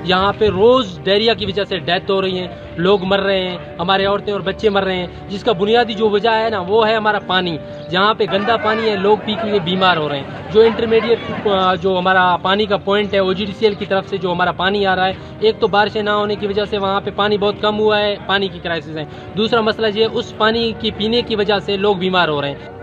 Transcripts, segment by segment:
यहाँ पे रोज़ डायरिया की वजह से डेथ हो रही है, लोग मर रहे हैं, हमारे औरतें और बच्चे मर रहे हैं, जिसका बुनियादी जो वजह है ना वो है हमारा पानी। जहाँ पे गंदा पानी है, लोग पी के बीमार हो रहे हैं। जो इंटरमीडिएट जो हमारा पानी का पॉइंट है OGDCL की तरफ से जो हमारा पानी आ रहा है, एक तो बारिशें ना होने की वजह से वहाँ पे पानी बहुत कम हुआ है, पानी की क्राइसिस है। दूसरा मसला ये उस पानी की पीने की वजह से लोग बीमार हो रहे हैं।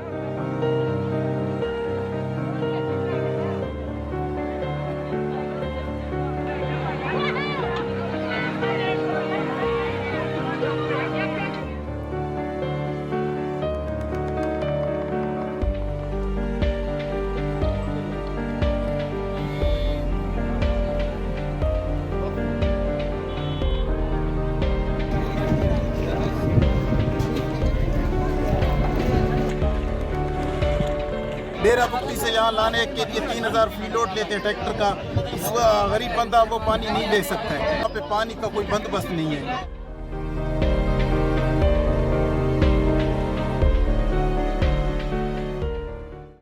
डेरा बुक्की से यहाँ लाने के लिए 3000 फी लोड लेते हैं ट्रैक्टर का। इस गरीब बंदा वो पानी नहीं ले सकता है। यहाँ पे पानी का कोई बंदोबस्त नहीं है।